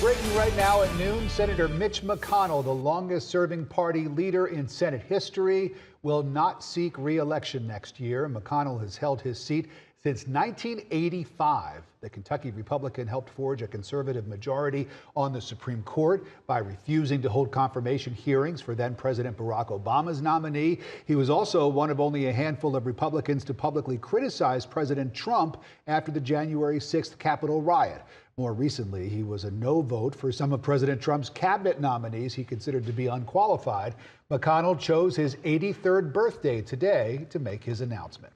Breaking right now at noon, Senator Mitch McConnell, the longest-serving party leader in Senate history, will not seek re-election next year. McConnell has held his seat since 1985. The Kentucky Republican helped forge a conservative majority on the Supreme Court by refusing to hold confirmation hearings for then-President Barack Obama's nominee. He was also one of only a handful of Republicans to publicly criticize President Trump after the January 6th Capitol riot. More recently, he was a no vote for some of President Trump's cabinet nominees he considered to be unqualified. McConnell chose his 83rd birthday today to make his announcement.